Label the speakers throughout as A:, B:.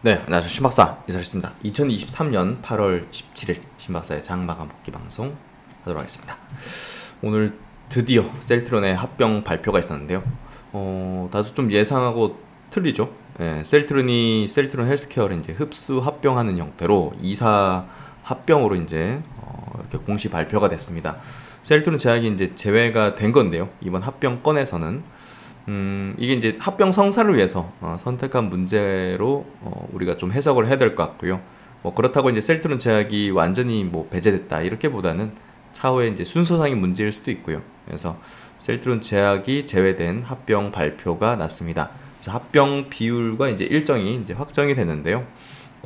A: 네, 안녕하세요. 신박사 인사드리겠습니다. 2023년 8월 17일 신박사의 장마감 복귀 방송 하도록 하겠습니다. 오늘 드디어 셀트론의 합병 발표가 있었는데요. 다소 좀 예상하고 틀리죠. 예, 셀트론 헬스케어를 이제 흡수 합병하는 형태로 2사 합병으로 이제 이렇게 공식 발표가 됐습니다. 셀트론 제약이 이제 제외가 된 건데요. 이번 합병 건에서는 이게 이제 합병 성사를 위해서 선택한 문제로 우리가 좀 해석을 해야 될 것 같고요. 뭐 그렇다고 이제 셀트론 제약이 완전히 뭐 배제됐다 이렇게보다는 차후에 이제 순서상의 문제일 수도 있고요. 그래서 셀트론 제약이 제외된 합병 발표가 났습니다. 그래서 합병 비율과 이제 일정이 이제 확정이 됐는데요.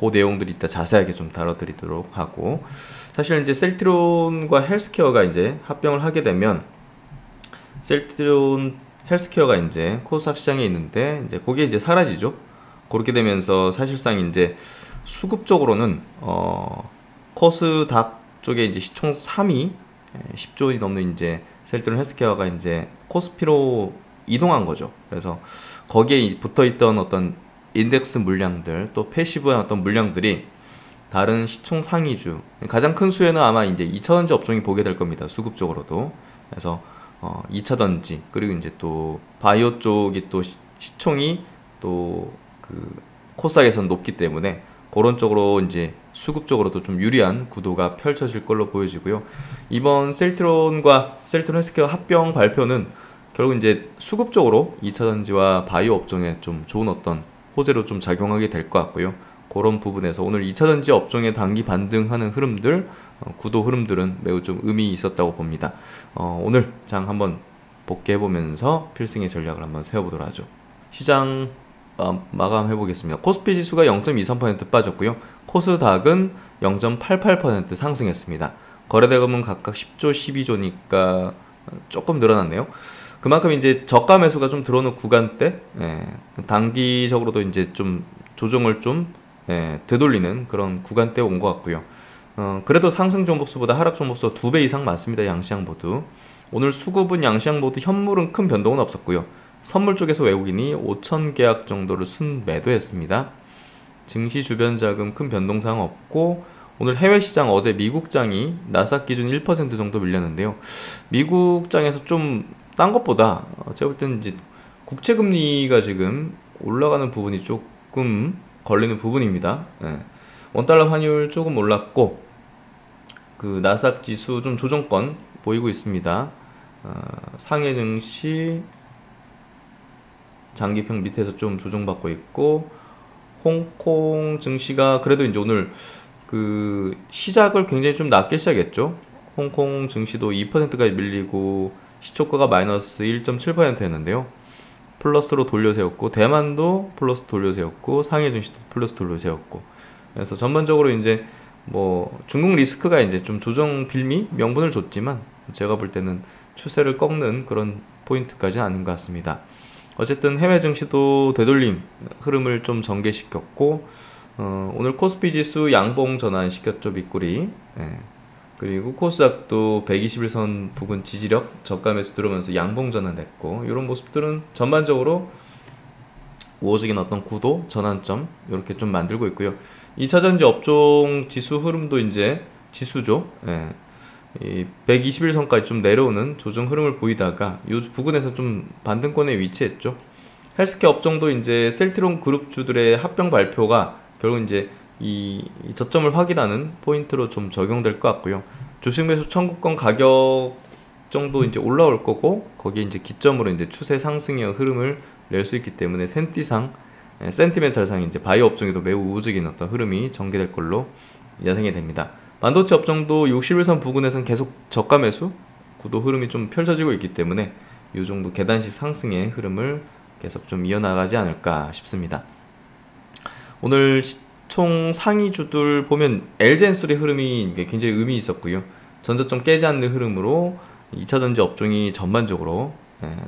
A: 그 내용들이 이따 자세하게 좀 다뤄드리도록 하고, 사실 이제 셀트론과 헬스케어가 이제 합병을 하게 되면 셀트론 헬스케어가 이제 코스닥 시장에 있는데 이제 거기에 이제 사라지죠. 그렇게 되면서 사실상 이제 수급적으로는 코스닥 쪽에 이제 시총 3위 10조 원이 넘는 이제 셀트론 헬스케어가 이제 코스피로 이동한 거죠. 그래서 거기에 붙어 있던 어떤 인덱스 물량들 또 패시브한 어떤 물량들이 다른 시총 상위주, 가장 큰 수혜는 아마 이제 2차전지 업종이 보게 될 겁니다. 수급적으로도. 그래서 2차전지 그리고 이제 또 바이오 쪽이 또 시총이 또 그 코스닥에서는 높기 때문에 그런 쪽으로 이제 수급적으로도 좀 유리한 구도가 펼쳐질 걸로 보여지고요. 이번 셀트론과 셀트론 헬스케어 합병 발표는 결국 이제 수급적으로 2차전지와 바이오 업종에 좀 좋은 어떤 호재로 좀 작용하게 될 것 같고요. 그런 부분에서 오늘 2차전지 업종의 단기 반등하는 흐름들, 구도 흐름들은 매우 좀 의미 있었다고 봅니다. 오늘 장 한번 복귀해보면서 필승의 전략을 한번 세워보도록 하죠. 시장 마감해 보겠습니다. 코스피 지수가 0.23% 빠졌고요. 코스닥은 0.88% 상승했습니다. 거래대금은 각각 10조, 12조니까 조금 늘어났네요. 그만큼 이제 저가 매수가 좀 들어오는 구간대, 단기적으로도 이제 좀 조정을 좀 되돌리는 그런 구간대에 온 것 같고요. 그래도 상승 종목수보다 하락 종목수 2배 이상 많습니다. 양시장 모두. 오늘 수급은 양시장 모두 현물은 큰 변동은 없었고요. 선물 쪽에서 외국인이 5천 계약 정도를 순매도했습니다. 증시 주변 자금 큰 변동사항 없고, 오늘 해외시장 어제 미국장이 나스닥 기준 1% 정도 밀렸는데요. 미국장에서 좀 딴 것보다 제가 볼 때는 이제 국채금리가 지금 올라가는 부분이 조금 걸리는 부분입니다. 원달러 환율 조금 올랐고, 그 나스닥 지수 좀 조정권 보이고 있습니다. 상해 증시 장기평 밑에서 좀 조정받고 있고, 홍콩 증시가 그래도 이제 오늘 그 시작을 굉장히 좀 낮게 시작했죠. 홍콩 증시도 2%까지 밀리고 시초가가 마이너스 1.7%였는데요. 플러스로 돌려세웠고, 대만도 플러스 돌려세웠고, 상해 증시도 플러스 돌려세웠고, 그래서 전반적으로 이제 뭐 중국 리스크가 이제 좀 조정 빌미 명분을 줬지만 제가 볼 때는 추세를 꺾는 그런 포인트까지는 아닌 것 같습니다. 어쨌든 해외 증시도 되돌림 흐름을 좀 전개시켰고, 오늘 코스피 지수 양봉 전환 시켰죠. 밑꼬리. 그리고 코스닥도 121선 부근 지지력 저가 매수 들어오면서 양봉 전환됐고, 이런 모습들은 전반적으로 우호적인 어떤 구도 전환점 이렇게 좀 만들고 있고요. 2차전지 업종 지수 흐름도 이제 지수죠. 이 121선까지 좀 내려오는 조정 흐름을 보이다가 이 부근에서 좀 반등권에 위치했죠. 헬스케어 업종도 이제 셀트론 그룹주들의 합병 발표가 결국 이제 이 저점을 확인하는 포인트로 좀 적용될 것 같고요. 주식 매수 청구권 가격 정도 이제 올라올 거고, 거기에 이제 기점으로 이제 추세 상승의 흐름을 낼 수 있기 때문에 센티멘탈상 이제 바이오 업종에도 매우 우호적인 어떤 흐름이 전개될 걸로 예상이 됩니다. 반도체 업종도 61선 부근에서는 계속 저가 매수 구도 흐름이 좀 펼쳐지고 있기 때문에 이 정도 계단식 상승의 흐름을 계속 좀 이어나가지 않을까 싶습니다. 오늘 총 상위주들 보면 LG엔솔의 흐름이 굉장히 의미 있었고요. 전저점 깨지 않는 흐름으로 2차전지 업종이 전반적으로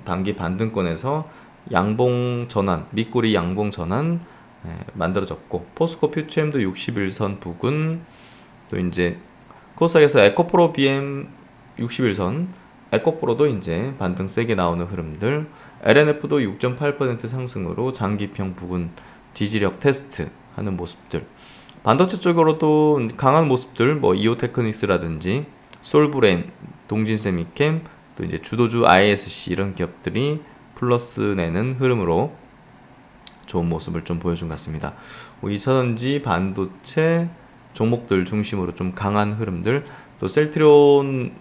A: 단기 반등권에서 양봉 전환, 밑꼬리 양봉 전환 만들어졌고, 포스코 퓨처엠도 61선 부근, 또 이제 코스닥에서 에코프로 BM 61선, 에코프로도 이제 반등 세게 나오는 흐름들, LNF도 6.8% 상승으로 장기평 부근 지지력 테스트 하는 모습들. 반도체 쪽으로도 강한 모습들, 뭐 이오테크닉스라든지 솔브레인, 동진세미캠, 또 이제 주도주 ISC 이런 기업들이 플러스 내는 흐름으로 좋은 모습을 좀 보여준 것 같습니다. 2차전지, 반도체 종목들 중심으로 좀 강한 흐름들, 또 셀트리온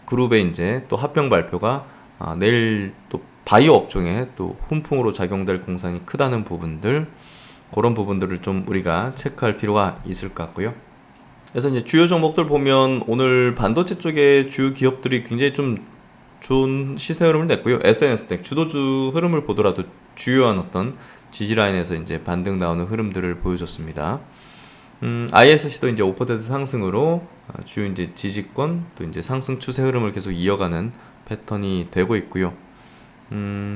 A: 그룹의 이제 또 합병 발표가 내일 또 바이오 업종에 또 훈풍으로 작용될 공산이 크다는 부분들, 그런 부분들을 좀 우리가 체크할 필요가 있을 것 같고요. 그래서 이제 주요 종목들 보면 오늘 반도체 쪽에 주요 기업들이 굉장히 좀 좋은 시세 흐름을 냈고요. SNS텍 주도주 흐름을 보더라도 주요한 어떤 지지 라인에서 이제 반등 나오는 흐름들을 보여줬습니다. ISC도 이제 5% 상승으로 주요 이제 지지권 또 이제 상승 추세 흐름을 계속 이어가는 패턴이 되고 있고요.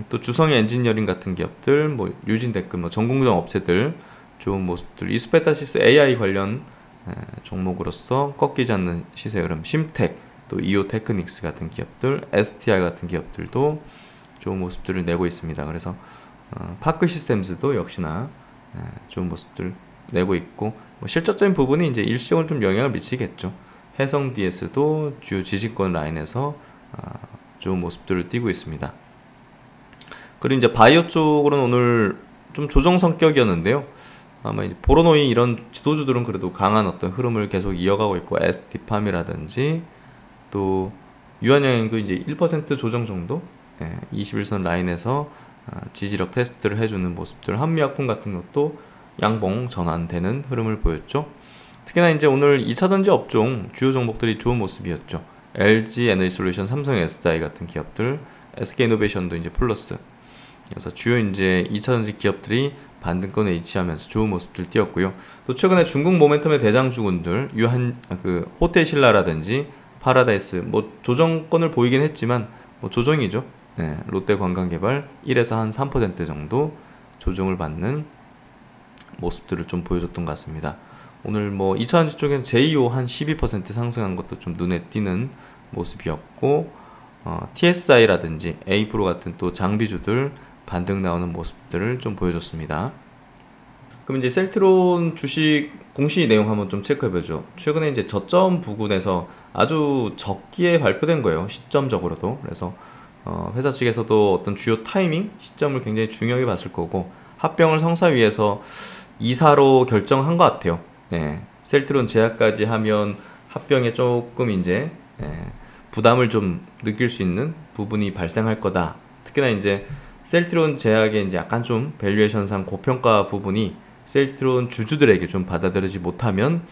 A: 또 주성의 엔지니어링 같은 기업들, 뭐 유진테크, 뭐 전공정 업체들 좋은 모습들, 이스페타시스 AI 관련 종목으로서 꺾이지 않는 시세 흐름, 심텍, 또 이오테크닉스 같은 기업들, STI 같은 기업들도 좋은 모습들을 내고 있습니다. 그래서 파크 시스템즈도 역시나 좋은 모습들 내고 있고, 뭐 실적적인 부분이 이제 일시적으로 좀 영향을 미치겠죠. 해성 DS도 주요 지지권 라인에서 좋은 모습들을 띄고 있습니다. 그리고 이제 바이오 쪽으로는 오늘 좀 조정 성격이었는데요. 아마 이제 보로노이 이런 지도주들은 그래도 강한 어떤 흐름을 계속 이어가고 있고, ST팜이라든지 또 유한양행도 이제 1% 조정 정도, 21선 라인에서 지지력 테스트를 해주는 모습들, 한미약품 같은 것도 양봉 전환되는 흐름을 보였죠. 특히나 이제 오늘 2차전지 업종 주요 종목들이 좋은 모습이었죠. LG 에너지솔루션, 삼성 SDI 같은 기업들, SK이노베이션도 이제 플러스. 그래서 주요 이제 2차전지 기업들이 반등권에 위치하면서 좋은 모습들 띄었고요. 또 최근에 중국 모멘텀의 대장주군들, 호텔신라라든지 파라다이스, 뭐 조정권을 보이긴 했지만 뭐 조정이죠. 롯데관광개발 1에서 한 3% 정도 조정을 받는 모습들을 좀 보여줬던 것 같습니다. 오늘 뭐 2차전지 쪽엔 제이오 한 12% 상승한 것도 좀 눈에 띄는 모습이었고, TSI라든지 에이프로 같은 또 장비주들 반등 나오는 모습들을 좀 보여줬습니다. 그럼 이제 셀트리온 주식 공시 내용 한번 좀 체크해보죠. 최근에 이제 저점 부근에서 아주 적기에 발표된 거예요. 시점적으로도. 그래서 회사 측에서도 어떤 주요 타이밍, 시점을 굉장히 중요하게 봤을 거고, 합병을 성사위에서 이사로 결정한 것 같아요. 셀트리온 제약까지 하면 합병에 조금 이제 부담을 좀 느낄 수 있는 부분이 발생할 거다. 특히나 이제 셀트리온 제약의 이제 약간 좀 밸류에이션상 고평가 부분이 셀트리온 주주들에게 좀 받아들이지 못하면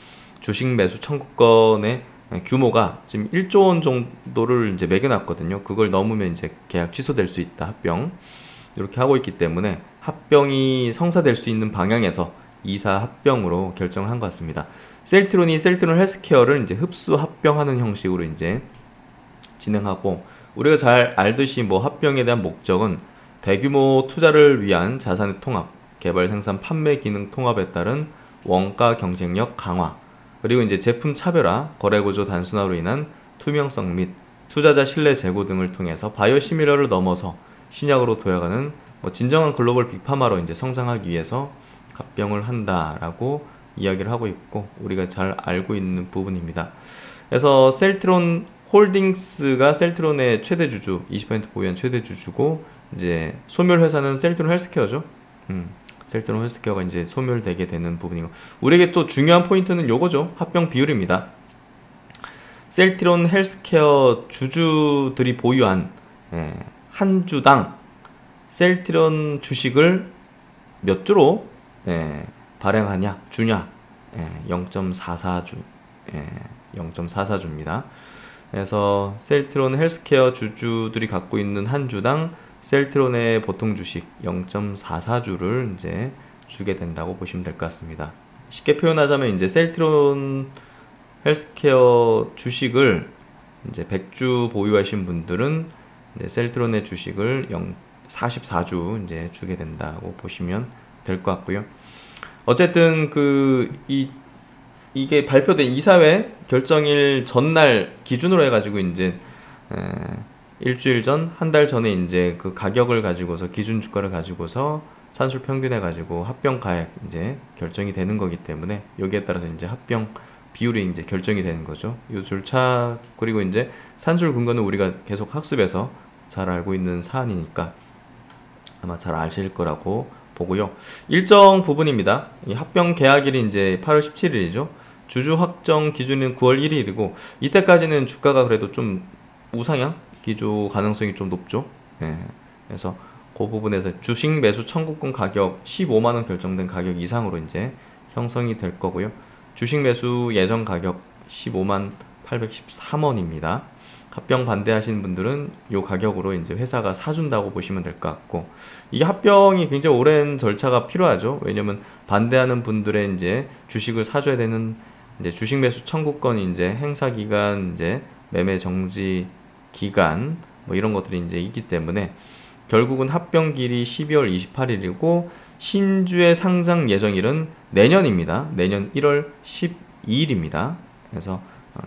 A: 주식 매수 청구권의 규모가 지금 1조 원 정도를 이제 매겨놨거든요. 그걸 넘으면 이제 계약 취소될 수 있다, 합병. 이렇게 하고 있기 때문에 합병이 성사될 수 있는 방향에서 이사 합병으로 결정을 한 것 같습니다. 셀트리온이 셀트리온 헬스케어를 이제 흡수 합병하는 형식으로 이제 진행하고, 우리가 잘 알듯이 뭐 합병에 대한 목적은 대규모 투자를 위한 자산의 통합, 개발, 생산, 판매 기능 통합에 따른 원가 경쟁력 강화, 그리고 이제 제품 차별화, 거래 구조 단순화로 인한 투명성 및 투자자 신뢰 제고 등을 통해서 바이오시밀러를 넘어서 신약으로 도약하는 뭐 진정한 글로벌 빅파마로 이제 성장하기 위해서 합병을 한다라고 이야기를 하고 있고, 우리가 잘 알고 있는 부분입니다. 그래서 셀트리온 홀딩스가 셀트리온의 최대 주주, 20% 보유한 최대 주주고, 이제 소멸 회사는 셀트리온 헬스케어죠. 셀트리온 헬스케어가 이제 소멸되게 되는 부분이고, 우리에게 또 중요한 포인트는 요거죠. 합병 비율입니다. 셀트리온 헬스케어 주주들이 보유한 한 주당 셀트리온 주식을 몇 주로 발행하냐, 주냐, 0.44주, 0.44주입니다. 그래서 셀트리온 헬스케어 주주들이 갖고 있는 한 주당 셀트리온의 보통 주식 0.44주를 이제 주게 된다고 보시면 될 것 같습니다. 쉽게 표현하자면 이제 셀트리온 헬스케어 주식을 이제 100주 보유하신 분들은 이제 셀트리온의 주식을 44주 이제 주게 된다고 보시면 될 것 같고요. 어쨌든 이게 발표된 이사회 결정일 전날 기준으로 해가지고 이제 일주일 전, 한 달 전에 이제 그 가격을 가지고서 기준 주가를 가지고서 산술 평균해 가지고 합병 가액 이제 결정이 되는 거기 때문에 여기에 따라서 이제 합병 비율이 이제 결정이 되는 거죠. 이 절차 그리고 이제 산술 근거는 우리가 계속 학습해서 잘 알고 있는 사안이니까 아마 잘 아실 거라고 보고요. 일정 부분입니다. 이 합병 계약일이 이제 8월 17일이죠. 주주 확정 기준은 9월 1일이고 이때까지는 주가가 그래도 좀 우상향 기조 가능성이 좀 높죠. 예. 그래서 그 부분에서 주식 매수 청구권 가격 15만 원 결정된 가격 이상으로 이제 형성이 될 거고요. 주식 매수 예정 가격 15만 813원입니다. 합병 반대하시는 분들은 이 가격으로 이제 회사가 사준다고 보시면 될 것 같고, 이게 합병이 굉장히 오랜 절차가 필요하죠. 왜냐면 반대하는 분들의 이제 주식을 사줘야 되는 이제 주식 매수 청구권 이제 행사 기간 이제 매매 정지 기간 뭐 이런 것들이 이제 있기 때문에 결국은 합병길이 12월 28일이고 신주의 상장 예정일은 내년입니다. 내년 1월 12일입니다. 그래서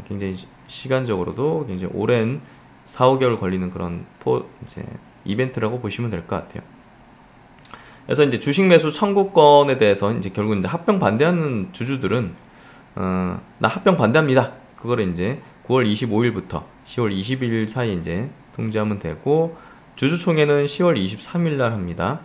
A: 굉장히 시간적으로도 굉장히 오랜 4, 5개월 걸리는 그런 이제 이벤트라고 보시면 될 것 같아요. 그래서 이제 주식 매수 청구권에 대해서 이제 결국 이제 합병 반대하는 주주들은 나 합병 반대합니다. 그거를 이제 9월 25일부터 10월 20일 사이에 이제 통지하면 되고, 주주총회는 10월 23일 날 합니다.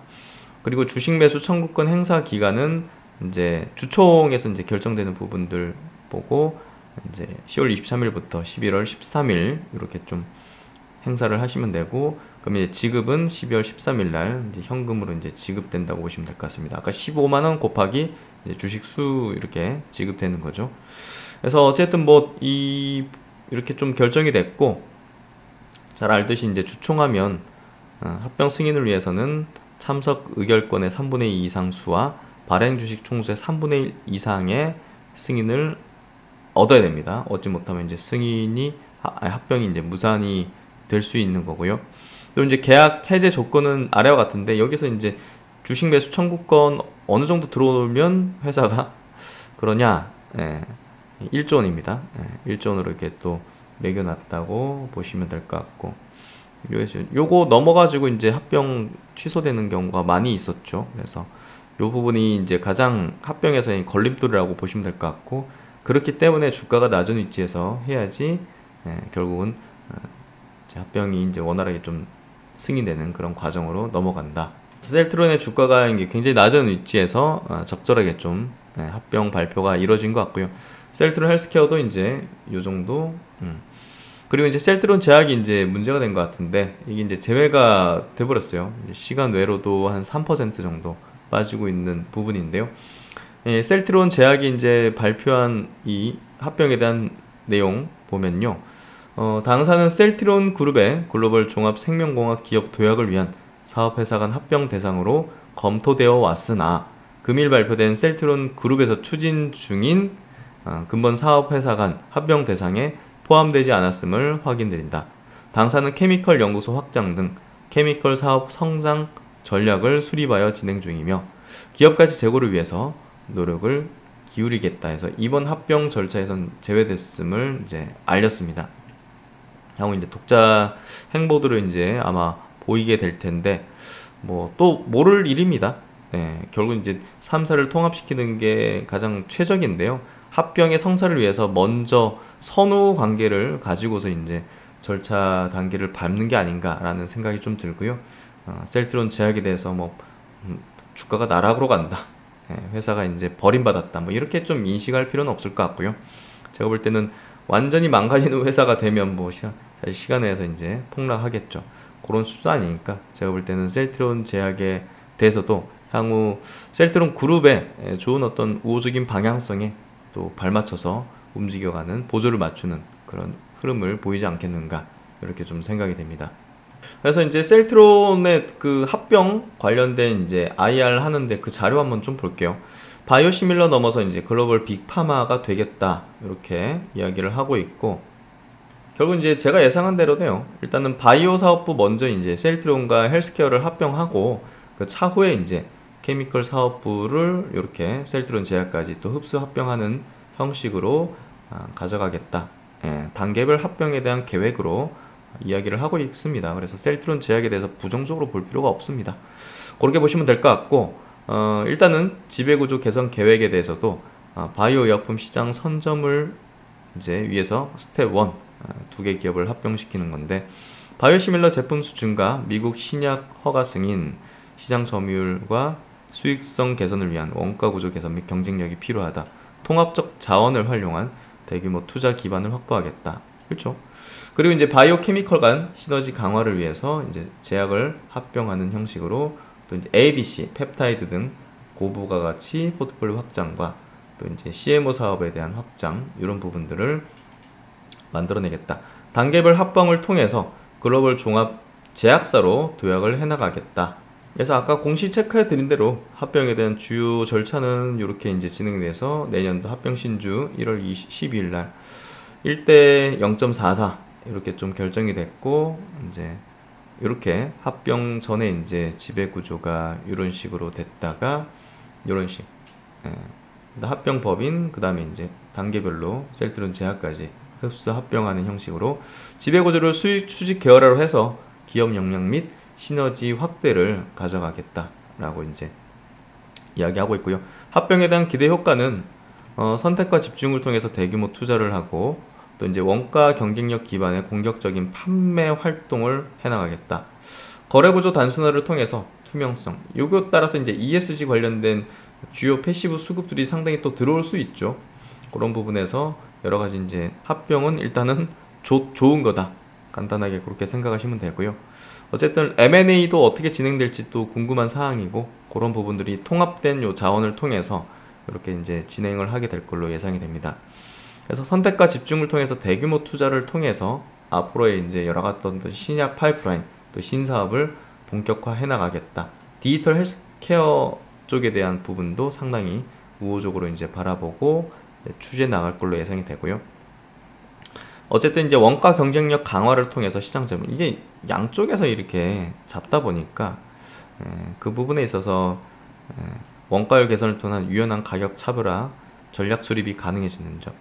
A: 그리고 주식 매수 청구권 행사 기간은 이제 주총에서 이제 결정되는 부분들 보고 이제 10월 23일부터 11월 13일 이렇게 좀 행사를 하시면 되고, 그럼 이제 지급은 12월 13일 날 이제 현금으로 이제 지급된다고 보시면 될 것 같습니다. 아까 15만 원 곱하기 이제 주식 수 이렇게 지급되는 거죠. 그래서 어쨌든 뭐 이렇게 좀 결정이 됐고, 잘 알듯이 이제 주총하면 합병 승인을 위해서는 참석 의결권의 3분의 2 이상 수와 발행 주식 총수의 3분의 1 이상의 승인을 얻어야 됩니다. 얻지 못하면 이제 승인이 합병이 이제 무산이 될 수 있는 거고요. 또 이제 계약 해제 조건은 아래와 같은데, 여기서 이제 주식 매수 청구권 어느 정도 들어오면 회사가 그러냐? 1조 원입니다. 1조 원으로 이렇게 또 매겨놨다고 보시면 될 것 같고, 요거 넘어가지고 이제 합병 취소되는 경우가 많이 있었죠. 그래서 요 부분이 이제 가장 합병에서의 걸림돌이라고 보시면 될 것 같고, 그렇기 때문에 주가가 낮은 위치에서 해야지 결국은 합병이 이제 원활하게 좀 승인되는 그런 과정으로 넘어간다. 셀트론의 주가가 이게 굉장히 낮은 위치에서 적절하게 좀 합병 발표가 이루어진 것 같고요. 셀트론 헬스케어도 이제 요 정도. 그리고 이제 셀트론 제약이 이제 문제가 된 것 같은데, 이게 이제 제외가 돼버렸어요. 시간 외로도 한 3% 정도 빠지고 있는 부분인데요. 셀트론 제약이 이제 발표한 이 합병에 대한 내용 보면요. 당사는 셀트론 그룹의 글로벌 종합 생명공학 기업 도약을 위한 사업회사 간 합병 대상으로 검토되어 왔으나, 금일 발표된 셀트론 그룹에서 추진 중인 근본 사업회사 간 합병 대상에 포함되지 않았음을 확인드린다. 당사는 케미컬 연구소 확장 등 케미컬 사업 성장 전략을 수립하여 진행 중이며 기업가치 제고를 위해서 노력을 기울이겠다 해서 이번 합병 절차에선 제외됐음을 이제 알렸습니다. 향후 이제 독자 행보들을 이제 아마 보이게 될 텐데, 뭐 또 모를 일입니다. 결국 이제 3사를 통합시키는 게 가장 최적인데요. 합병의 성사를 위해서 먼저 선후 관계를 가지고서 이제 절차 단계를 밟는 게 아닌가라는 생각이 좀 들고요. 셀트론 제약에 대해서 뭐 주가가 나락으로 간다, 회사가 이제 버림받았다, 뭐 이렇게 좀 인식할 필요는 없을 것 같고요. 제가 볼 때는 완전히 망가지는 회사가 되면 뭐 사실 시간 내에서 이제 폭락하겠죠. 그런 수준 아니니까 제가 볼 때는 셀트론 제약에 대해서도 향후 셀트론 그룹의 좋은 어떤 우호적인 방향성에 또 발맞춰서 움직여가는, 보조를 맞추는 그런 흐름을 보이지 않겠는가, 이렇게 좀 생각이 됩니다. 그래서 이제 셀트론의 그 합병 관련된 이제 IR 하는데 그 자료 한번 좀 볼게요. 바이오시밀러 넘어서 이제 글로벌 빅파마가 되겠다, 이렇게 이야기를 하고 있고, 결국 이제 제가 예상한 대로네요. 일단은 바이오 사업부 먼저 이제 셀트론과 헬스케어를 합병하고, 그 차후에 이제 케미컬 사업부를 이렇게 셀트론 제약까지 또 흡수 합병하는 형식으로 가져가겠다. 단계별 합병에 대한 계획으로 이야기를 하고 있습니다. 그래서 셀트론 제약에 대해서 부정적으로 볼 필요가 없습니다. 그렇게 보시면 될 것 같고, 일단은 지배구조 개선 계획에 대해서도 바이오 의약품 시장 선점을 이제 위해서 스텝 1, 두 개 기업을 합병시키는 건데, 바이오시밀러 제품 수 증가, 미국 신약 허가 승인, 시장 점유율과 수익성 개선을 위한 원가 구조 개선 및 경쟁력이 필요하다. 통합적 자원을 활용한 대규모 투자 기반을 확보하겠다. 그렇죠? 그리고 이제 바이오 케미컬 간 시너지 강화를 위해서 이제 제약을 합병하는 형식으로 또 이제 ADC, 펩타이드 등 고부가 가치 포트폴리오 확장과 또 이제 CMO 사업에 대한 확장 이런 부분들을 만들어내겠다. 단계별 합병을 통해서 글로벌 종합 제약사로 도약을 해나가겠다. 그래서 아까 공시 체크해 드린 대로 합병에 대한 주요 절차는 이렇게 이제 진행돼서 내년도 합병 신주 1월 12일 날 1대 0.44 이렇게 좀 결정이 됐고, 이제 이렇게 합병 전에 이제 지배 구조가 이런 식으로 됐다가 이런 식, 합병 법인 그 다음에 이제 단계별로 셀트론 제약까지 흡수 합병하는 형식으로 지배 구조를 수익 추직 계열화로 해서 기업 역량 및 시너지 확대를 가져가겠다라고 이제 이야기하고 있고요. 합병에 대한 기대 효과는 선택과 집중을 통해서 대규모 투자를 하고 또 이제 원가 경쟁력 기반의 공격적인 판매 활동을 해나가겠다. 거래구조 단순화를 통해서 투명성, 요거 따라서 이제 ESG 관련된 주요 패시브 수급들이 상당히 또 들어올 수 있죠. 그런 부분에서 여러 가지 이제 합병은 일단은 좋은 거다. 간단하게 그렇게 생각하시면 되고요. 어쨌든 M&A도 어떻게 진행될지 또 궁금한 사항이고, 그런 부분들이 통합된 요 자원을 통해서 이렇게 이제 진행을 하게 될 걸로 예상이 됩니다. 그래서 선택과 집중을 통해서 대규모 투자를 통해서 앞으로의 이제 여러 가지 신약 파이프라인 또 신사업을 본격화해 나가겠다. 디지털 헬스케어 쪽에 대한 부분도 상당히 우호적으로 이제 바라보고 추진해 나갈 걸로 예상이 되고요. 어쨌든 이제 원가 경쟁력 강화를 통해서 시장 점유, 이게 양쪽에서 이렇게 잡다 보니까 그 부분에 있어서 원가율 개선을 통한 유연한 가격 차별화, 전략 수립이 가능해지는 점,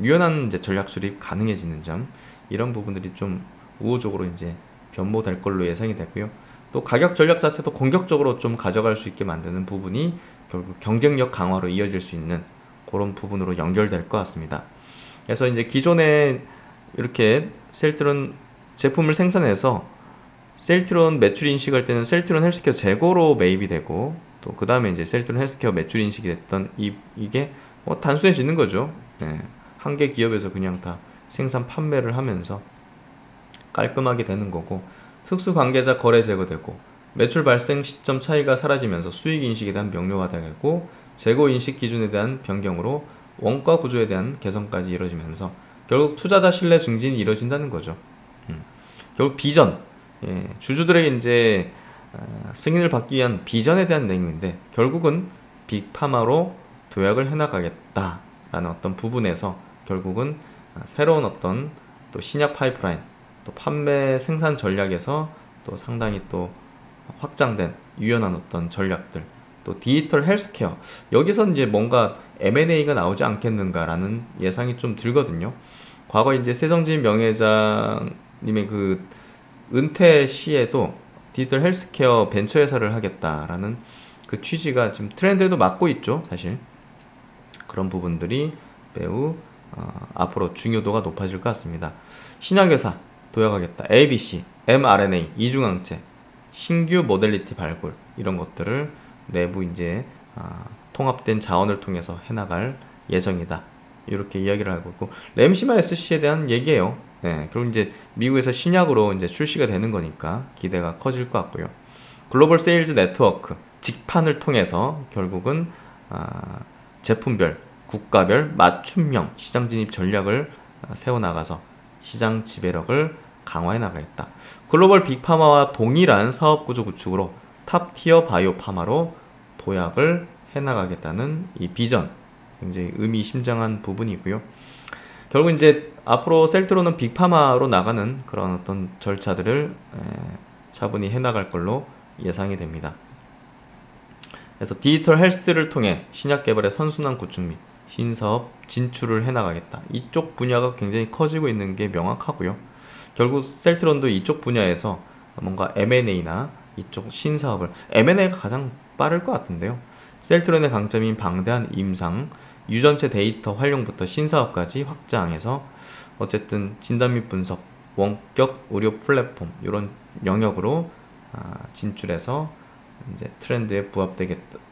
A: 유연한 이제 전략 수립 가능해지는 점, 이런 부분들이 좀 우호적으로 이제 변모될 걸로 예상이 되고요. 또 가격 전략 자체도 공격적으로 좀 가져갈 수 있게 만드는 부분이 결국 경쟁력 강화로 이어질 수 있는 그런 부분으로 연결될 것 같습니다. 그래서 이제 기존에 이렇게 셀트론 제품을 생산해서 셀트론 매출 인식할 때는 셀트론 헬스케어 재고로 매입이 되고, 또 그 다음에 이제 셀트론 헬스케어 매출 인식이 됐던 이게 단순해지는 거죠. 한 개 기업에서 그냥 다 생산 판매를 하면서 깔끔하게 되는 거고, 특수 관계자 거래 제거되고, 매출 발생 시점 차이가 사라지면서 수익 인식에 대한 명료화가 되고, 재고 인식 기준에 대한 변경으로 원가 구조에 대한 개선까지 이루어지면서 결국 투자자 신뢰 증진이 이루어진다는 거죠. 결국 비전, 주주들에게 이제 승인을 받기 위한 비전에 대한 내용인데, 결국은 빅파마로 도약을 해나가겠다라는 어떤 부분에서 결국은 새로운 어떤 또 신약 파이프라인, 또 판매 생산 전략에서 또 상당히 또 확장된 유연한 어떤 전략들, 또 디지털 헬스케어, 여기서 이제 뭔가 M&A가 나오지 않겠는가라는 예상이 좀 들거든요. 과거 이제 세정진 명예회장님의 그 은퇴 시에도 디지털 헬스케어 벤처 회사를 하겠다라는 그 취지가 지금 트렌드에도 맞고 있죠, 사실. 그런 부분들이 매우 앞으로 중요도가 높아질 것 같습니다. 신약회사 도약하겠다. ABC, mRNA, 이중항체, 신규 모델리티 발굴, 이런 것들을 내부 이제 통합된 자원을 통해서 해나갈 예정이다. 이렇게 이야기를 하고 있고, 램시마 SC에 대한 얘기예요. 그리고 이제 미국에서 신약으로 이제 출시가 되는 거니까 기대가 커질 것 같고요. 글로벌 세일즈 네트워크, 직판을 통해서 결국은 제품별, 국가별 맞춤형 시장 진입 전략을 세워나가서 시장 지배력을 강화해 나가겠다. 글로벌 빅파마와 동일한 사업 구조 구축으로 탑티어 바이오 파마로 도약을 해나가겠다는 이 비전, 굉장히 의미심장한 부분이고요. 결국 이제 앞으로 셀트론은 빅파마로 나가는 그런 어떤 절차들을 차분히 해나갈 걸로 예상이 됩니다. 그래서 디지털 헬스를 통해 신약 개발의 선순환 구축 및 신사업 진출을 해나가겠다. 이쪽 분야가 굉장히 커지고 있는 게 명확하고요. 결국 셀트론도 이쪽 분야에서 뭔가 M&A나 이쪽 신사업을 M&A가 가장 빠를 것 같은데요. 셀트론의 강점인 방대한 임상, 유전체 데이터 활용부터 신사업까지 확장해서 어쨌든 진단 및 분석, 원격 의료 플랫폼 이런 영역으로 진출해서 이제 트렌드에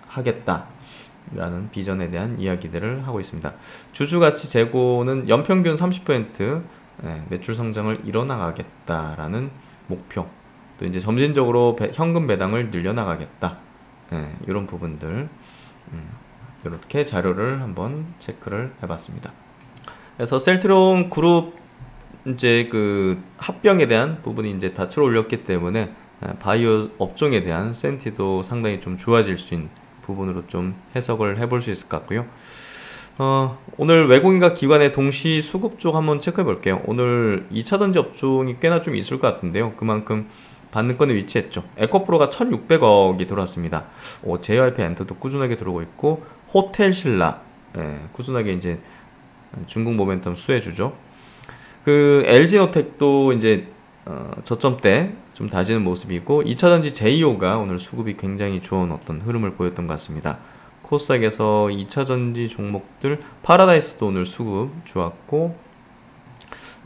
A: 하겠다라는 비전에 대한 이야기들을 하고 있습니다. 주주가치 재고는 연평균 30% 매출 성장을 이뤄나가겠다라는 목표, 또 이제 점진적으로 현금 배당을 늘려나가겠다. 이런 부분들 이렇게 자료를 한번 체크를 해봤습니다. 그래서 셀트론 그룹 이제 그 합병에 대한 부분이 이제 닻을 올렸기 때문에 바이오 업종에 대한 센티도 상당히 좀 좋아질 수 있는 부분으로 좀 해석을 해볼 수 있을 것 같고요. 오늘 외국인과 기관의 동시 수급 쪽 한번 체크해 볼게요. 오늘 2차전지 업종이 꽤나 좀 있을 것 같은데요. 그만큼 받는권에 위치했죠. 에코프로가 1600억이 들어왔습니다. JYP 엔터도 꾸준하게 들어오고 있고, 호텔신라 꾸준하게 이제 중국 모멘텀 수혜주죠. 그 LG노텍도 이제 저점대 좀 다지는 모습이고, 2차전지 제이오가 오늘 수급이 굉장히 좋은 어떤 흐름을 보였던 것 같습니다. 코스닥에서 2차전지 종목들, 파라다이스도 오늘 수급 좋았고,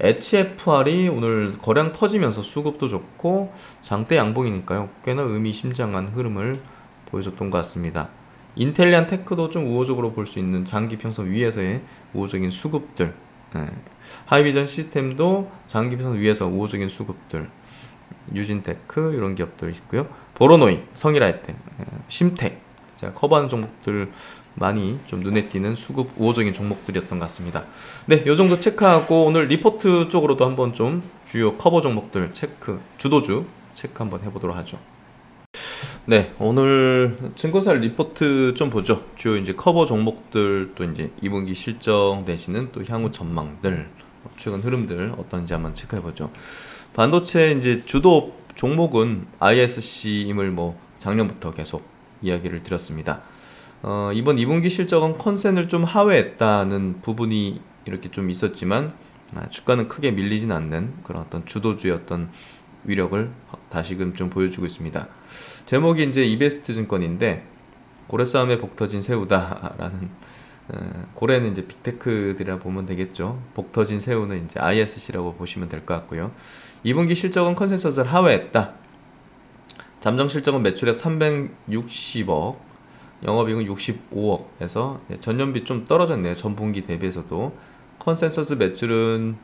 A: HFR이 오늘 거량 터지면서 수급도 좋고 장대 양봉이니까요, 꽤나 의미심장한 흐름을 보여줬던 것 같습니다. 인텔리안 테크도 좀 우호적으로 볼 수 있는 장기 평선 위에서의 우호적인 수급들, 하이비전 시스템도 장기 평선 위에서 우호적인 수급들, 유진테크 이런 기업들 있고요. 보로노이, 성일하이텍, 심텍, 제가 커버하는 종목들 많이 좀 눈에 띄는 수급 우호적인 종목들이었던 것 같습니다. 네, 요 정도 체크하고 오늘 리포트 쪽으로도 한번 좀 주요 커버 종목들 체크, 주도주 체크 한번 해보도록 하죠. 네, 오늘 증권사 리포트 좀 보죠. 주요 이제 커버 종목들, 또 이제 2분기 실적 내지는 또 향후 전망들, 최근 흐름들 어떤지 한번 체크해보죠. 반도체 이제 주도 종목은 ISC임을 뭐 작년부터 계속 이야기를 드렸습니다. 이번 2분기 실적은 컨센을 좀 하회했다는 부분이 이렇게 좀 있었지만 주가는 크게 밀리진 않는 그런 어떤 주도주의 어떤 위력을 다시금 좀 보여주고 있습니다. 제목이 이제 이베스트 증권인데, 고래 싸움에 복 터진 새우다라는, 고래는 이제 빅테크들이라 보면 되겠죠. 복 터진 새우는 이제 ISC라고 보시면 될 것 같고요. 2분기 실적은 컨센서스를 하회했다. 잠정 실적은 매출액 360억, 영업이익은 65억에서 전년비 좀 떨어졌네요. 전분기 대비해서도. 컨센서스 매출은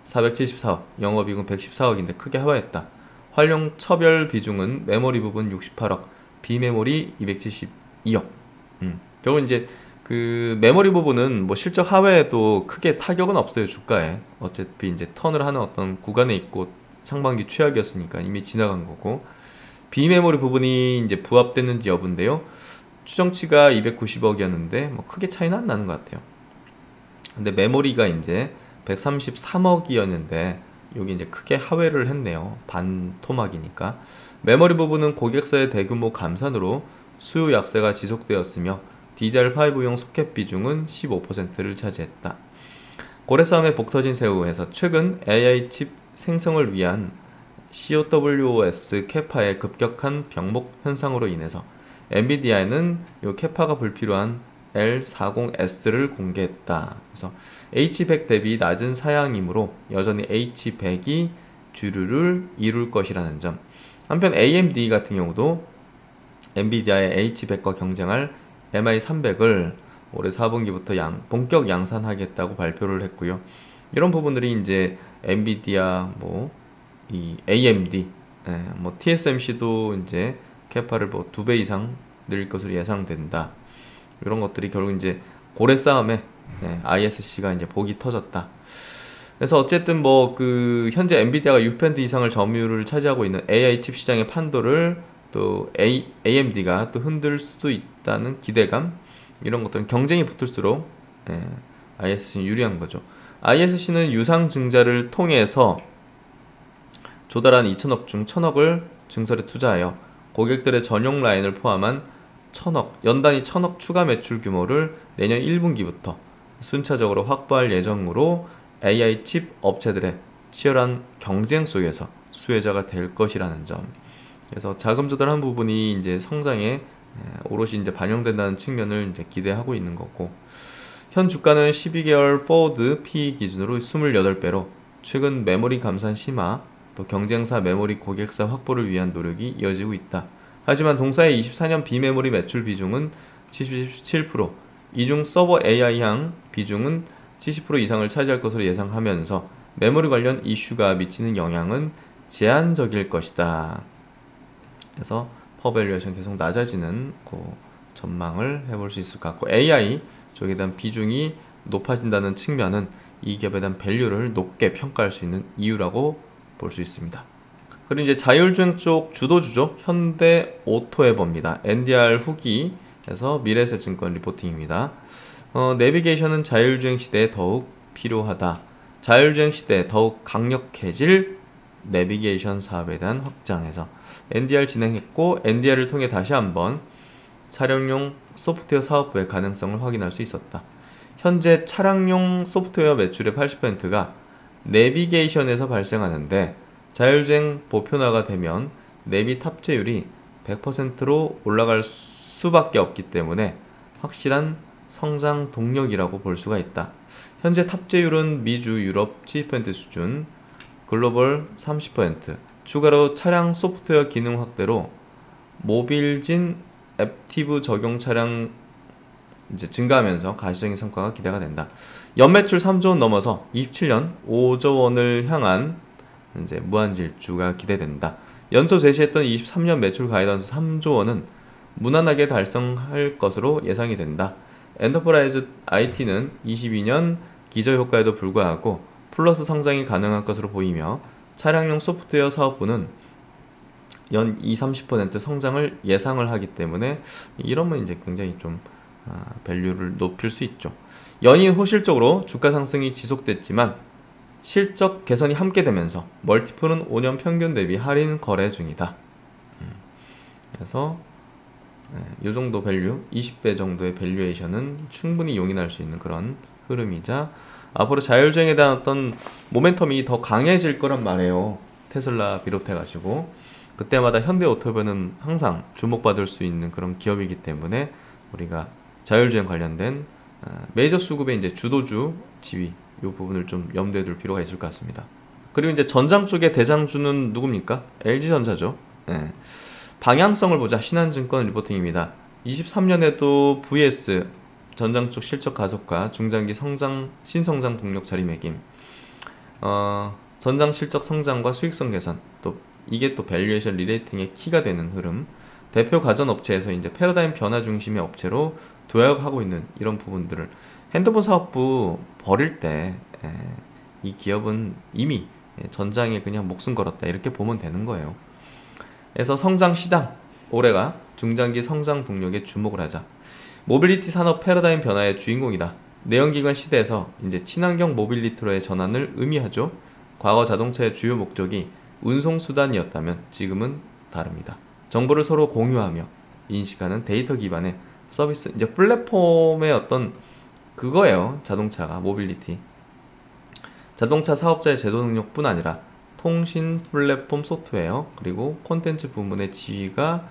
A: 474억, 영업이익은 114억인데 크게 하회했다. 활용 처별 비중은 메모리 부분 68억, 비메모리 272억. 결국 이제 그 메모리 부분은 뭐 실적 하회에도 크게 타격은 없어요, 주가에. 어차피 이제 턴을 하는 어떤 구간에 있고 상반기 최악이었으니까 이미 지나간 거고, 비메모리 부분이 이제 부합됐는지 여부인데요. 추정치가 290억이었는데 뭐 크게 차이는 안 나는 것 같아요. 근데 메모리가 이제 133억이었는데 여기 이제 크게 하회를 했네요. 반토막이니까. 메모리 부분은 고객사의 대규모 감산으로 수요 약세가 지속되었으며 DDR5용 소켓 비중은 15%를 차지했다. 고래 싸움에 복 터진 새우에서 최근 AI 칩 생성을 위한 COWOS 캐파의 급격한 병목 현상으로 인해서 엔비디아는 이 캐파가 불필요한 L40S를 공개했다. 그래서 H100 대비 낮은 사양이므로 여전히 H100이 주류를 이룰 것이라는 점. 한편 AMD 같은 경우도 엔비디아의 H100과 경쟁할 MI300을 올해 4분기부터 본격 양산하겠다고 발표를 했고요. 이런 부분들이 이제 엔비디아, 이 AMD, TSMC도 이제 캐파를 2배 이상 늘릴 것으로 예상된다. 이런 것들이 결국 이제 고래 싸움에 ISC가 이제 복이 터졌다. 그래서 어쨌든 그 현재 엔비디아가 6% 이상을 점유율을 차지하고 있는 AI 칩 시장의 판도를 또 AMD가 또 흔들 수도 있다는 기대감, 이런 것들은 경쟁이 붙을수록 ISC는 유리한 거죠. ISC는 유상 증자를 통해서 조달한 2천억 중 1천억을 증설에 투자하여 고객들의 전용 라인을 포함한 연단위 1천억 추가 매출 규모를 내년 1분기부터 순차적으로 확보할 예정으로 AI 칩 업체들의 치열한 경쟁 속에서 수혜자가 될 것이라는 점. 그래서 자금 조달한 부분이 이제 성장에 오롯이 이제 반영된다는 측면을 이제 기대하고 있는 거고, 현 주가는 12개월 포워드 PE 기준으로 28배로 최근 메모리 감산 심화, 또 경쟁사 메모리 고객사 확보를 위한 노력이 이어지고 있다. 하지만 동사의 24년 비메모리 매출 비중은 77%, 이중 서버 AI향 비중은 70% 이상을 차지할 것으로 예상하면서 메모리 관련 이슈가 미치는 영향은 제한적일 것이다. 그래서 퍼밸류에이션 계속 낮아지는 그 전망을 해볼 수 있을 것 같고, AI 쪽에 대한 비중이 높아진다는 측면은 이 기업에 대한 밸류를 높게 평가할 수 있는 이유라고 볼 수 있습니다. 그리고 이제 자율주행 쪽 주도주죠. 현대 오토에버입니다. NDR 후기에서 미래에셋증권 리포팅입니다. 내비게이션은 자율주행 시대에 더욱 필요하다. 자율주행 시대에 더욱 강력해질 내비게이션 사업에 대한 확장에서 NDR 진행했고, NDR을 통해 다시 한번 차량용 소프트웨어 사업부의 가능성을 확인할 수 있었다. 현재 차량용 소프트웨어 매출의 80%가 내비게이션에서 발생하는데, 자율주행 보편화가 되면 내비 탑재율이 100%로 올라갈 수밖에 없기 때문에 확실한 성장 동력이라고 볼 수가 있다. 현재 탑재율은 미주, 유럽 70% 수준, 글로벌 30%, 추가로 차량 소프트웨어 기능 확대로 모빌진 앱티브 적용 차량 이제 증가하면서 가시적인 성과가 기대가 된다. 연매출 3조 원 넘어서 27년 5조 원을 향한 이제 무한질주가 기대된다. 연초 제시했던 23년 매출 가이던스 3조 원은 무난하게 달성할 것으로 예상이 된다. 엔터프라이즈 IT는 22년 기저효과에도 불구하고 플러스 성장이 가능할 것으로 보이며, 차량용 소프트웨어 사업부는 연 20-30% 성장을 예상을 하기 때문에 이러면 이제 굉장히 좀 밸류를 높일 수 있죠. 연이은 호실적으로 주가 상승이 지속됐지만 실적 개선이 함께 되면서 멀티플은 5년 평균 대비 할인 거래 중이다. 그래서 이 정도 밸류, 20배 정도의 밸류에이션은 충분히 용인할 수 있는 그런 흐름이자, 앞으로 자율주행에 대한 어떤 모멘텀이 더 강해질 거란 말이에요. 테슬라 비롯해가지고 그때마다 현대오토바이는 항상 주목받을 수 있는 그런 기업이기 때문에 우리가 자율주행 관련된 메이저 수급의 이제 주도주 지위, 이 부분을 좀 염두에 둘 필요가 있을 것 같습니다. 그리고 이제 전장 쪽의 대장주는 누굽니까? LG전자죠. 네. 방향성을 보자. 신한증권 리포팅입니다. 23년에도 VS 전장 쪽 실적 가속과 중장기 성장, 신성장 동력 자리매김, 전장 실적 성장과 수익성 개선, 또 이게 또 밸류에이션 리레이팅의 키가 되는 흐름, 대표 가전 업체에서 이제 패러다임 변화 중심의 업체로 도약하고 있는 이런 부분들을, 핸드폰 사업부 버릴 때 이 기업은 이미 전장에 그냥 목숨 걸었다, 이렇게 보면 되는 거예요. 그래서 성장 시장, 올해가 중장기 성장 동력에 주목을 하자. 모빌리티 산업 패러다임 변화의 주인공이다. 내연기관 시대에서 이제 친환경 모빌리티로의 전환을 의미하죠. 과거 자동차의 주요 목적이 운송수단이었다면 지금은 다릅니다. 정보를 서로 공유하며 인식하는 데이터 기반의 서비스, 이제 플랫폼의 어떤 그거예요. 자동차가, 모빌리티. 자동차 사업자의 제도 능력뿐 아니라 통신 플랫폼 소프트웨어 그리고 콘텐츠 부문의 지위가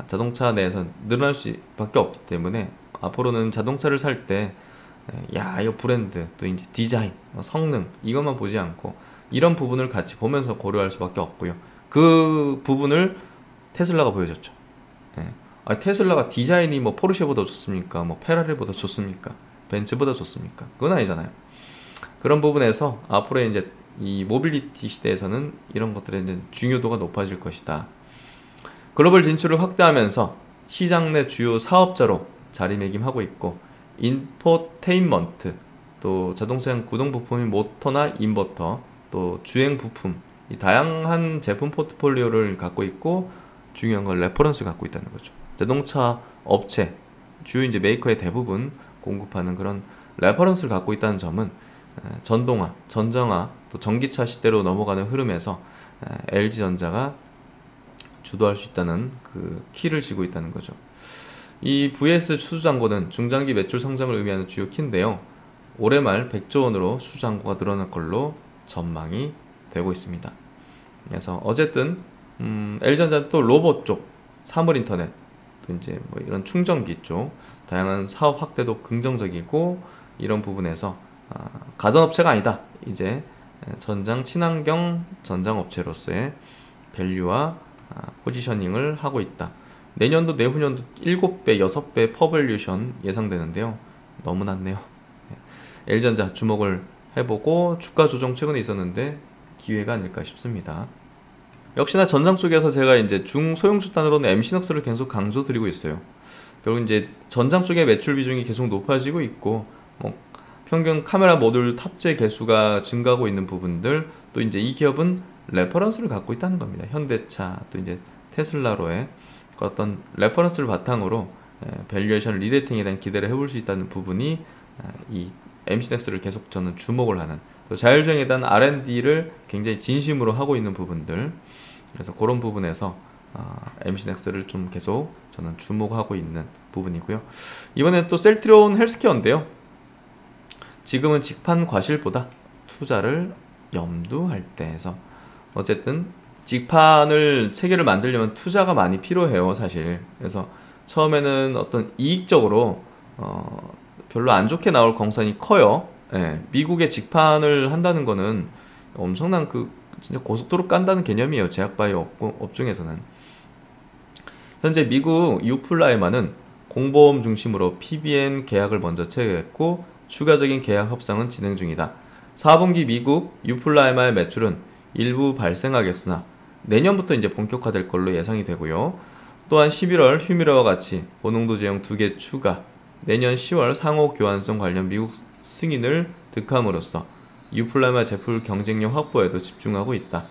A: 자동차 내에서 늘어날 수밖에 없기 때문에, 앞으로는 자동차를 살 때 이거 브랜드, 또 이제 디자인, 성능 이것만 보지 않고 이런 부분을 같이 보면서 고려할 수밖에 없고요. 그 부분을 테슬라가 보여줬죠. 테슬라가 디자인이 뭐 포르쉐보다 좋습니까? 뭐 페라리보다 좋습니까? 벤츠보다 좋습니까? 그건 아니잖아요. 그런 부분에서 앞으로 이제 이 모빌리티 시대에서는 이런 것들의 이제 중요도가 높아질 것이다. 글로벌 진출을 확대하면서 시장 내 주요 사업자로 자리매김하고 있고, 인포테인먼트, 또 자동차용 구동 부품인 모터나 인버터, 또 주행 부품, 이 다양한 제품 포트폴리오를 갖고 있고, 중요한 건 레퍼런스 갖고 있다는 거죠. 자동차 업체, 주요 이제 메이커의 대부분 공급하는 그런 레퍼런스를 갖고 있다는 점은 전동화, 전정화, 또 전기차 시대로 넘어가는 흐름에서 LG전자가 주도할 수 있다는 그 키를 쥐고 있다는 거죠. 이 VS 수주잔고는 중장기 매출 성장을 의미하는 주요 키인데요. 올해 말 100조 원으로 수주잔고가 늘어날 걸로 전망이 되고 있습니다. 그래서 어쨌든 LG전자는 또 로봇 쪽, 사물인터넷, 또 이제 뭐 이런 충전기 쪽, 다양한 사업 확대도 긍정적이고 이런 부분에서 가전업체가 아니다. 이제 전장 친환경 전장업체로서의 밸류와 포지셔닝을 하고 있다. 내년도 내후년도 7배, 6배 퍼밸류션 예상되는데요. 너무 낮네요. LG전자 주목을 해보고 주가 조정 최근에 있었는데 기회가 아닐까 싶습니다. 역시나 전장 쪽에서 제가 이제 중소형수단으로는 MC넥스를 계속 강조드리고 있어요. 결국 이제 전장 쪽의 매출 비중이 계속 높아지고 있고, 뭐 평균 카메라 모듈 탑재 개수가 증가하고 있는 부분들, 또 이제 이 기업은 레퍼런스를 갖고 있다는 겁니다. 현대차, 또 이제 테슬라로의 어떤 레퍼런스를 바탕으로 밸류에이션 리레이팅에 대한 기대를 해볼 수 있다는 부분이 이 MC넥스를 계속 저는 주목을 하는, 또 자율주행에 대한 R&D를 굉장히 진심으로 하고 있는 부분들, 그래서 그런 부분에서 MC넥스를 좀 계속 저는 주목하고 있는 부분이고요. 이번에 또 셀트리온 헬스케어인데요. 지금은 직판 과실보다 투자를 염두할 때 해서, 어쨌든 직판을 체계를 만들려면 투자가 많이 필요해요, 사실. 그래서 처음에는 어떤 이익적으로 별로 안 좋게 나올 공산이 커요. 예, 미국의 직판을 한다는 거는 엄청난 진짜 고속도로 깐다는 개념이에요. 제약바이오 업종에서는. 현재 미국 유플라이마는 공보험 중심으로 PBM 계약을 먼저 체결했고 추가적인 계약 협상은 진행 중이다. 4분기 미국 유플라이마의 매출은 일부 발생하겠으나 내년부터 이제 본격화될 걸로 예상이 되고요. 또한 11월 휴미러와 같이 고농도 제형 2개 추가, 내년 10월 상호 교환성 관련 미국 승인을 득함으로써 유플라이마 제품 경쟁력 확보에도 집중하고 있다.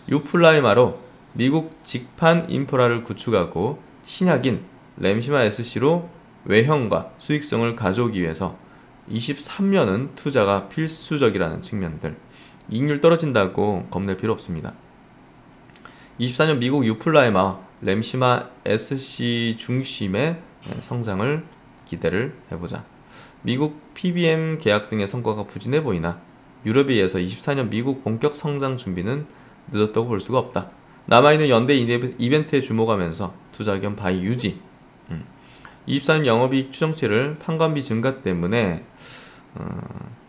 A: 유플라이마로 미국 직판 인프라를 구축하고 신약인 램시마 SC로 외형과 수익성을 가져오기 위해서 23년은 투자가 필수적이라는 측면들, 이익률 떨어진다고 겁낼 필요 없습니다. 24년 미국 유플라이마 램시마 SC 중심의 성장을 기대를 해보자. 미국 PBM 계약 등의 성과가 부진해 보이나 유럽에 의해서 24년 미국 본격 성장 준비는 늦었다고 볼 수가 없다. 남아있는 연대 이벤트에 주목하면서 투자 의견 바이 유지. 24년 영업이익 추정치를 판관비 증가 때문에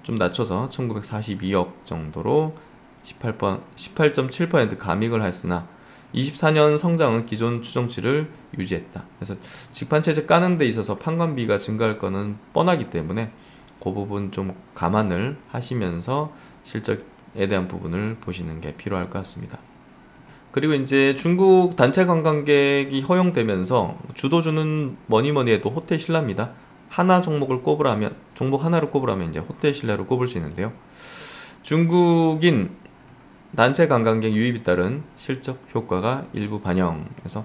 A: 좀 낮춰서 1942억 정도로 18.7% 감익을 했으나 24년 성장은 기존 추정치를 유지했다. 그래서 직판체제 까는 데 있어서 판관비가 증가할 거는 뻔하기 때문에 그 부분 좀 감안을 하시면서 실적에 대한 부분을 보시는 게 필요할 것 같습니다. 그리고 이제 중국 단체 관광객이 허용되면서 주도주는 뭐니뭐니 해도 호텔 신라입니다. 하나 종목을 꼽으라면, 종목 하나를 꼽으라면 이제 호텔 신라를 꼽을 수 있는데요. 중국인 단체 관광객 유입에 따른 실적 효과가 일부 반영해서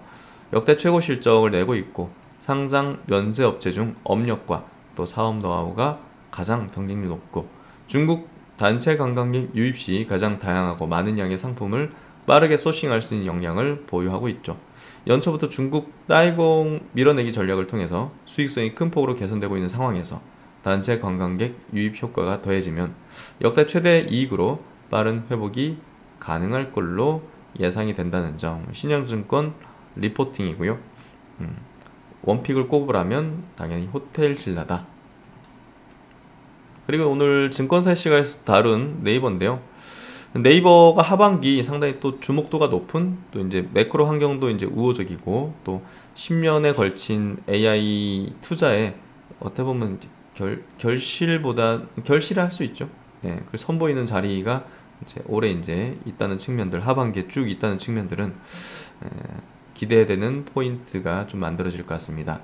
A: 역대 최고 실적을 내고 있고, 상장 면세 업체 중 업력과 또 사업 노하우가 가장 경쟁력이 높고, 중국 단체 관광객 유입 시 가장 다양하고 많은 양의 상품을 빠르게 소싱할 수 있는 역량을 보유하고 있죠. 연초부터 중국 딸공 밀어내기 전략을 통해서 수익성이 큰 폭으로 개선되고 있는 상황에서 단체 관광객 유입 효과가 더해지면 역대 최대 이익으로 빠른 회복이 가능할 걸로 예상이 된다는 점, 신영증권 리포팅이고요. 원픽을 꼽으라면 당연히 호텔 신라다. 그리고 오늘 증권사 시간에서 다룬 네이버인데요. 네이버가 하반기 상당히 또 주목도가 높은, 또 이제 매크로 환경도 이제 우호적이고, 또 10년에 걸친 AI 투자에 어떻게 보면 결실을 할 수 있죠. 예, 그 선보이는 자리가 이제 올해 이제 있다는 측면들, 하반기에 쭉 있다는 측면들은 기대되는 포인트가 좀 만들어질 것 같습니다.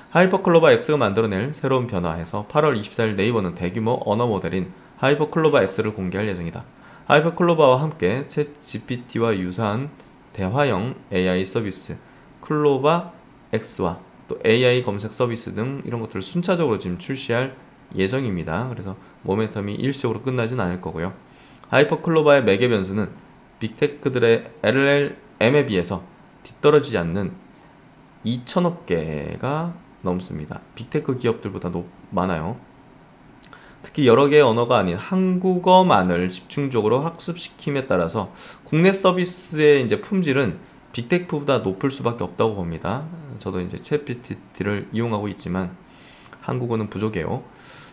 A: 하이퍼클로바 X가 만들어낼 새로운 변화에서 8월 24일 네이버는 대규모 언어 모델인 하이퍼클로바 X를 공개할 예정이다. 하이퍼클로바와 함께 챗 GPT와 유사한 대화형 AI 서비스 클로바 X와 또 AI 검색 서비스 등 이런 것들을 순차적으로 지금 출시할 예정입니다. 그래서 모멘텀이 일시적으로 끝나진 않을 거고요. 하이퍼클로바의 매개 변수는 빅테크들의 LLM에 비해서 뒤떨어지지 않는 2천억 개가 넘습니다. 빅테크 기업들보다 많아요. 특히 여러 개의 언어가 아닌 한국어만을 집중적으로 학습시킴에 따라서 국내 서비스의 이제 품질은 빅테크보다 높을 수밖에 없다고 봅니다. 저도 이제 챗GPT를 이용하고 있지만 한국어는 부족해요.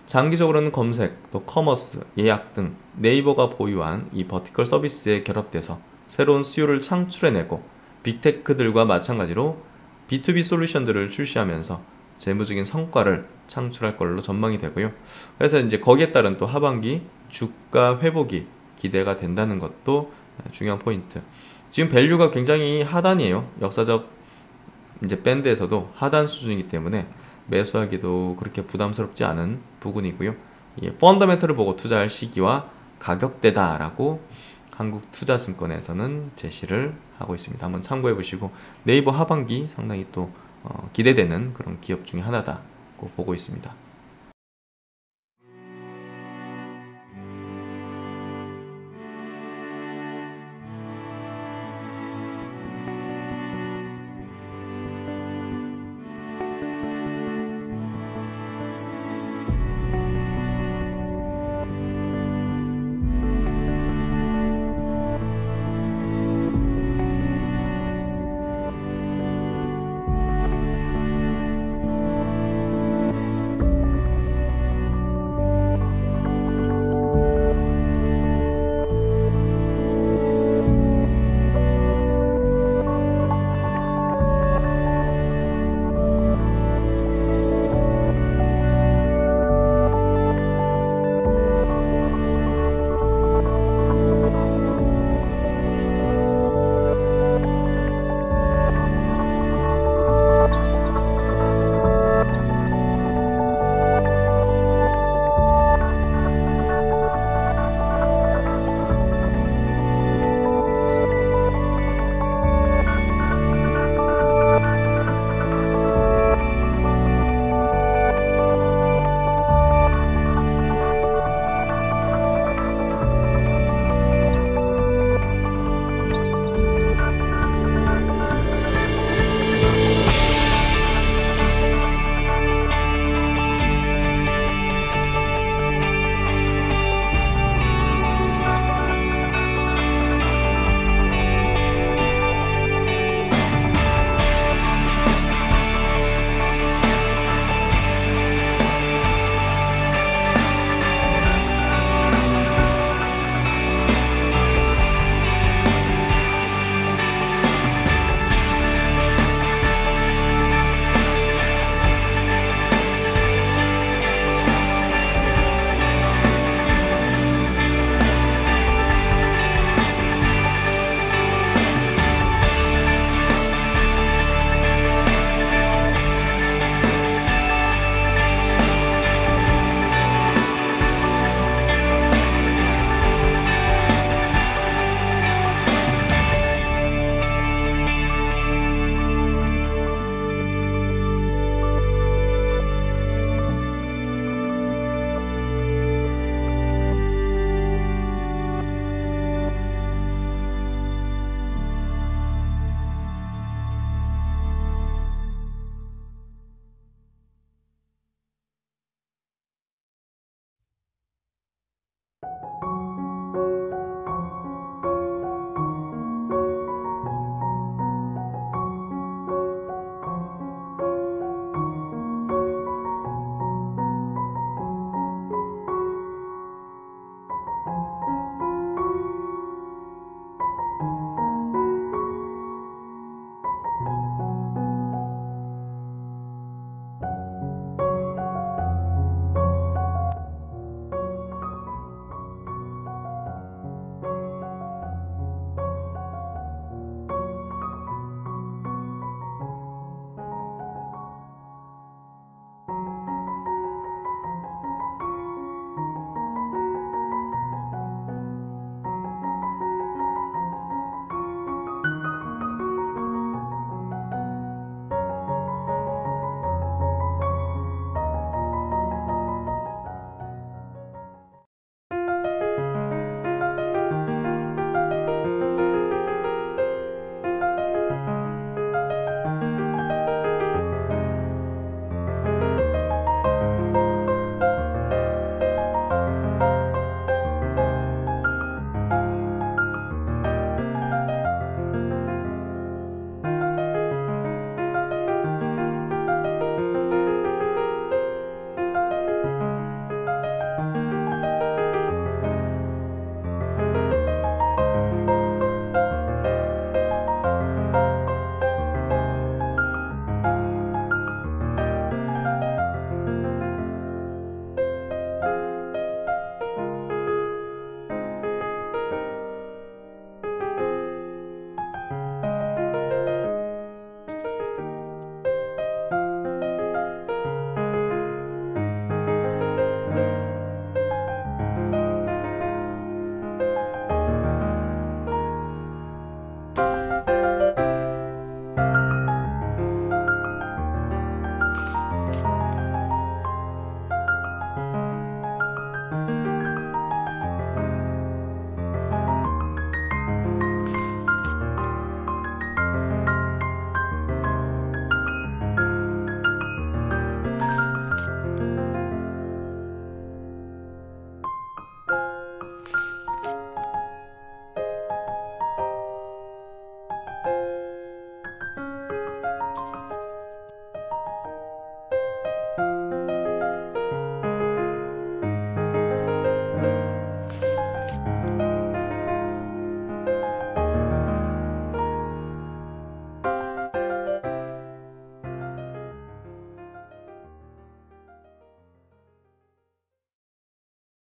A: 장기적으로는 검색, 또 커머스, 예약 등 네이버가 보유한 이 버티컬 서비스에 결합돼서 새로운 수요를 창출해내고 빅테크들과 마찬가지로 B2B 솔루션들을 출시하면서 재무적인 성과를 창출할 걸로 전망이 되고요. 그래서 이제 거기에 따른 또 하반기 주가 회복이 기대가 된다는 것도 중요한 포인트. 지금 밸류가 굉장히 하단이에요. 역사적 이제 밴드에서도 하단 수준이기 때문에 매수하기도 그렇게 부담스럽지 않은 부분이고요. 이 펀더멘털을 보고 투자할 시기와 가격대다라고 한국투자증권에서는 제시를 하고 있습니다. 한번 참고해 보시고 네이버 하반기 상당히 또 기대되는 그런 기업 중에 하나다고 보고 있습니다.